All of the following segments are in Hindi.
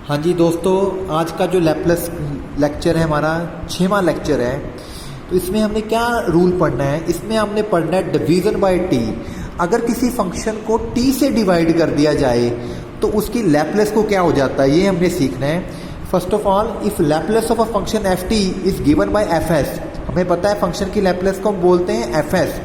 हाँ जी दोस्तों, आज का जो लैपलेस लेक्चर है हमारा 6वां लेक्चर है। तो इसमें हमने क्या रूल पढ़ना है, इसमें हमने पढ़ना है डिवीज़न बाय टी। अगर किसी फंक्शन को टी से डिवाइड कर दिया जाए तो उसकी लैपलेस को क्या हो जाता है, ये हमने सीखना है। First of all, if Laplace of a function F T is given by F S, हमें पता है फंक्शन की लैपलेस को हम बोलते हैं एफ एस।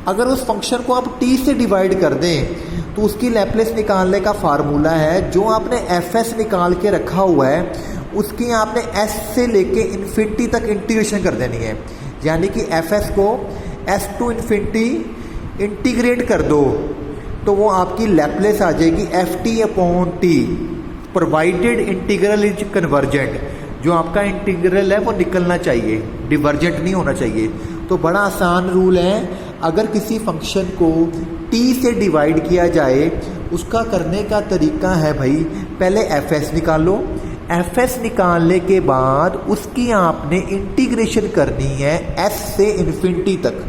अगर उस फंक्शन को आप टी से डिवाइड कर दें तो उसकी लैपलेस निकालने का फार्मूला है, जो आपने एफ एस निकाल के रखा हुआ है उसकी आपने एस से लेके इन्फिनिटी तक इंटीग्रेशन कर देनी है। यानी कि एफ एस को एस टू इन्फिनिटी इंटीग्रेट कर दो तो वो आपकी लैपलेस आ जाएगी F T upon T, provided integral is convergent. जो आपका इंटीग्रल है वो निकलना चाहिए, डिवर्जेंट नहीं होना चाहिए। तो बड़ा आसान रूल है, अगर किसी फंक्शन को टी से डिवाइड किया जाए उसका करने का तरीका है भाई, पहले एफ एस निकालो, एफ एस निकालने के बाद उसकी आपने इंटीग्रेशन करनी है एस से इन्फिनिटी तक।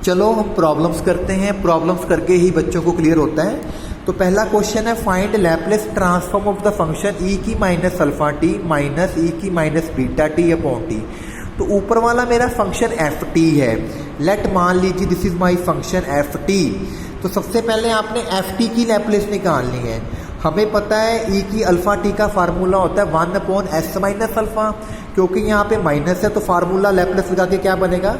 चलो हम प्रॉब्लम्स करते हैं, प्रॉब्लम्स करके ही बच्चों को क्लियर होता है। तो पहला क्वेश्चन है, find Laplace transform of the function E की minus alpha T minus E की minus beta T upon T. तो ऊपर वाला मेरा फंक्शन एफ टी है, लेट मान लीजिए this is my function F T. तो सबसे पहले आपने एफ टी की लैपलेस निकालनी है। हमें पता है ई की अल्फा टी का फार्मूला होता है 1 अपॉन एस माइनस अल्फा, क्योंकि यहाँ पे माइनस है तो फार्मूला लैपलेस लगा के क्या बनेगा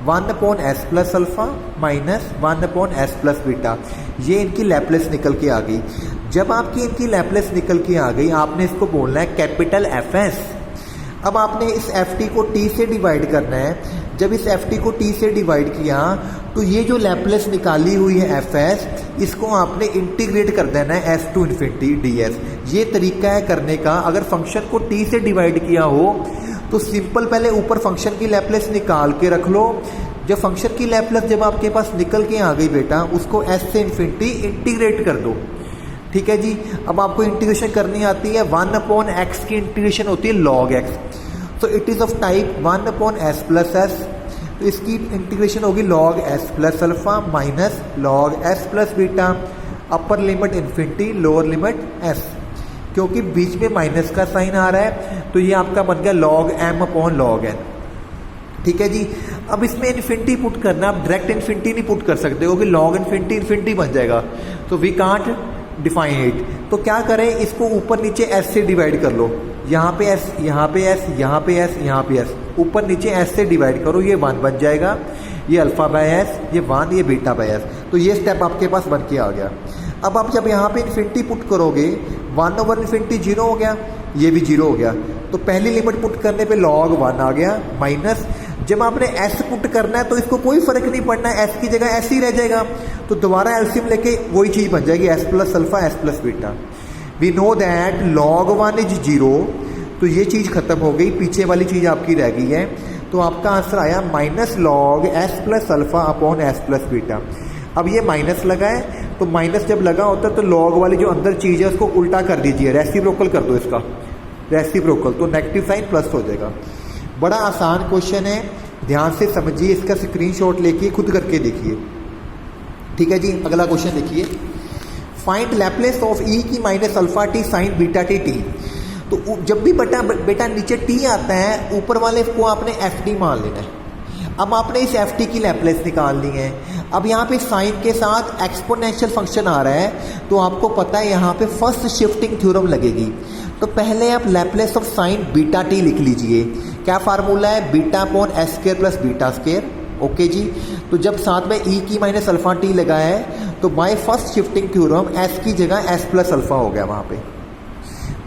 1 upon S plus alpha minus 1 upon S plus beta. ये इनकी लैपलेस निकल के आ गई। जब आपकी इनकी लैपलेस निकल के आ गई, आपने इसको बोलना है कैपिटल एफ एस। अब आपने इस एफ टी को टी से डिवाइड करना है। जब इस एफ टी को टी से डिवाइड किया तो ये जो लैपलेस निकाली हुई है एफ एस, इसको आपने इंटीग्रेट कर देना है s to infinity d s. ये तरीका है करने का। अगर फंक्शन को टी से डिवाइड किया हो तो सिंपल पहले ऊपर फंक्शन की लैपलेस निकाल के रख लो। जब फंक्शन की लैपलेस जब आपके पास निकल के आ गई बेटा, उसको एस से इन्फिनिटी इंटीग्रेट कर दो। ठीक है जी। अब आपको इंटीग्रेशन करनी आती है, 1 अपॉन एक्स की इंटीग्रेशन होती है लॉग एक्स। तो it is of type 1 upon S plus S. तो इसकी इंटीग्रेशन होगी log S plus alpha minus log S plus beta, upper limit infinity lower limit S. क्योंकि बीच में माइनस का साइन आ रहा है तो ये आपका बन गया log m upon log n. ठीक है जी। अब इसमें इन्फिनिटी पुट करना, आप डायरेक्ट इन्फिनिटी नहीं पुट कर सकते क्योंकि लॉग इन्फिनिटी इन्फिनिटी बन जाएगा, तो वी कांट डिफाइन इट। तो क्या करें, इसको ऊपर नीचे एस से डिवाइड कर लो। यहाँ पे एस, यहाँ पे एस, यहाँ पे एस, यहाँ पे एस, ऊपर नीचे एस से डिवाइड करो, ये 1 बन जाएगा। ये अल्फा बाय एस, ये 1, ये बीटा बाय एस। तो ये स्टेप आपके पास बन के आ गया। अब आप जब यहाँ पे इन्फिनिटी पुट करोगे 1 ओवर इन्फिनिटी 0 हो गया, ये भी 0 हो गया। तो पहली लिमिट पुट करने पे log 1 आ गया माइनस। जब आपने s पुट करना है तो इसको कोई फर्क नहीं पड़ना है, s की जगह s ही रह जाएगा। तो दोबारा एलसीएम लेके वही चीज़ बन जाएगी s plus alpha s plus beta. We know that log 1 is 0, तो ये चीज़ खत्म हो गई, पीछे वाली चीज़ आपकी रह गई है। तो आपका आंसर आया minus log s plus alpha upon s plus beta. अब ये माइनस लगा है, तो माइनस जब लगा होता है तो लॉग वाली जो अंदर चीज़ है उसको उल्टा कर दीजिए, रेसिप्रोकल कर दो इसका, रेसिप्रोकल, तो नेगेटिव साइन प्लस हो जाएगा। बड़ा आसान क्वेश्चन है, ध्यान से समझिए, इसका स्क्रीनशॉट लेके खुद करके देखिए। ठीक है जी। अगला क्वेश्चन देखिए, फाइंड लैपलेस ऑफ ई की minus alpha T sign beta T T. तो जब भी बेटा नीचे टी आता है, ऊपर वाले को आपने एफ डी मान लेना है। अब आपने इस एफ टी की लैपलेस निकालनी है। अब यहाँ पे साइन के साथ एक्सपोनेंशियल फंक्शन आ रहा है, तो आपको पता है यहाँ पे फर्स्ट शिफ्टिंग थ्योरम लगेगी। तो पहले आप Laplace of sine beta T लिख लीजिए। क्या फार्मूला है, beta upon S square plus beta square. Okay जी। तो जब साथ में ई की माइनस अल्फा टी लगा है तो by first shifting theorem S की जगह एस प्लस अल्फा हो गया वहाँ पे।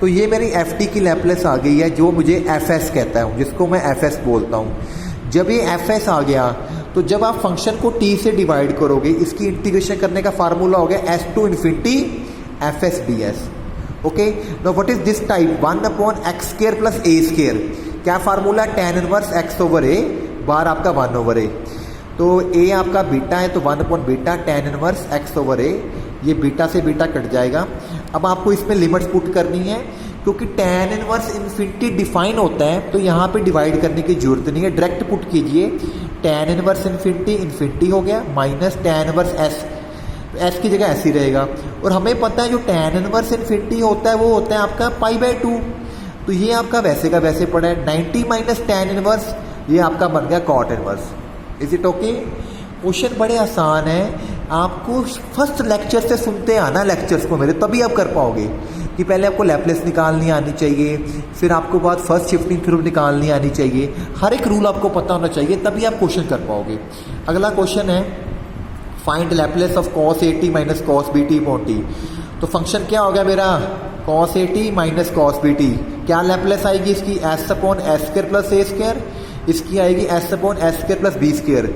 तो ये मेरी एफ टी की लैपलेस आ गई है, जो मुझे एफ एस कहता हूँ, जिसको मैं एफ एस बोलता हूँ। जब ये एफ एस आ गया तो जब आप फंक्शन को टी से डिवाइड करोगे, इसकी इंटीग्रेशन करने का फार्मूला हो गया S to infinity F S D S. Okay. Now what is this type, 1 upon X square plus A square. क्या formula, tan inverse X over A बार आपका 1 ओवर ए। तो ए आपका बीटा है तो 1 upon beta tan inverse X over A, ये बीटा से बीटा कट जाएगा। अब आपको इसमें लिमिट्स पुट करनी है, क्योंकि tan इनवर्स इन्फिनिटी डिफाइन होता है तो यहाँ पे डिवाइड करने की जरूरत नहीं है, डायरेक्ट पुट कीजिए। tan इनवर्स इन्फिनिटी इन्फिनिटी हो गया माइनस tan इनवर्स एस तो एस की जगह एस ही रहेगा। और हमें पता है जो tan इनवर्स इन्फिनिटी होता है वो होता है आपका π/2, तो ये आपका वैसे का वैसे पड़ा है 90 माइनस tan इनवर्स, ये आपका बन गया cot inverse. Is it okay? Question बड़े आसान है, आपको फर्स्ट लेक्चर से सुनते आना लेक्चर्स को मेरे, तभी आप कर पाओगे। कि पहले आपको लैप्लेस निकालनी आनी चाहिए, फिर आपको बाद फर्स्ट शिफ्टिंग थ्योरम निकालनी आनी चाहिए, हर एक रूल आपको पता होना चाहिए, तभी आप क्वेश्चन कर पाओगे। अगला क्वेश्चन है find Laplace of cos AT minus cos BT upon T। तो फंक्शन क्या हो गया मेरा, cos AT minus cos BT, क्या लैप्लेस आएगी इसकी, s upon s square plus a square, इसकी आएगी s upon s square plus b square.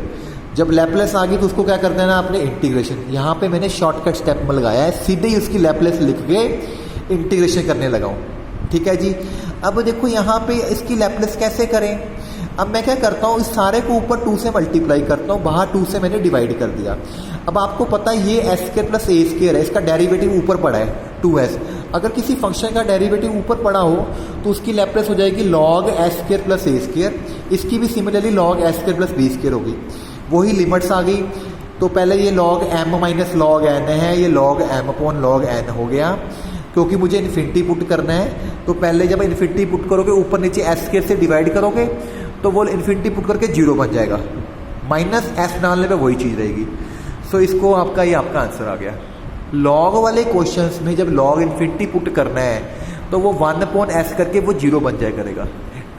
जब लैप्लेस आ गई तो उसको क्या कर देना आपने, इंटीग्रेशन। यहाँ पे मैंने शॉर्टकट स्टेप में लगाया है, सीधे ही उसकी लैप्लेस लिख के इंटीग्रेशन करने लगा हूँ। ठीक है जी। अब देखो यहाँ पे इसकी लैप्लेस कैसे करें। अब मैं क्या करता हूँ, इस सारे को ऊपर 2 से मल्टीप्लाई करता हूँ, बाहर 2 से मैंने डिवाइड कर दिया। अब आपको पता है ये एस स्क्वायर प्लस ए स्क्वायर है, इसका डेरिवेटिव ऊपर पड़ा है 2s। अगर किसी फंक्शन का डेरिवेटिव ऊपर पड़ा हो तो उसकी लैप्लेस हो जाएगी log एस स्क्वायर प्लस ए स्क्वायर, इसकी भी similarly log s square plus b square होगी। वही लिमिट्स आ गई, तो पहले ये log m minus log n है, ये log m upon log n हो गया, क्योंकि मुझे इन्फिनिटी पुट करना है। तो पहले जब इन्फिनिटी पुट करोगे ऊपर नीचे एस स्क्वायर से डिवाइड करोगे तो वो इन्फिनिटी पुट करके 0 बन जाएगा, माइनस एस डालने पे वही चीज़ रहेगी। सो इसको आपका ये आपका आंसर आ गया। लॉग वाले क्वेश्चंस में जब लॉग इन्फिनिटी पुट करना है तो वो 1 अपॉन एस करके वो 0 बन जाया करेगा।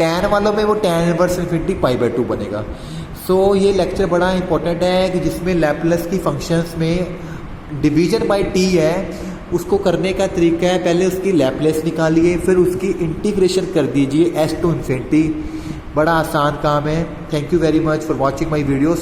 tan वालों में वो tan इनवर्स इन्फिनिटी π/2 बनेगा। सो ये लेक्चर बड़ा इंपॉर्टेंट है कि जिसमें लैप्लेस की फंक्शंस में डिवीजन बाय t है, उसको करने का तरीका है पहले उसकी लैप्लेस निकालिए, फिर उसकी इंटीग्रेशन कर दीजिए s टू इन्फिनिटी। बड़ा आसान काम है। Thank you very much for watching my videos.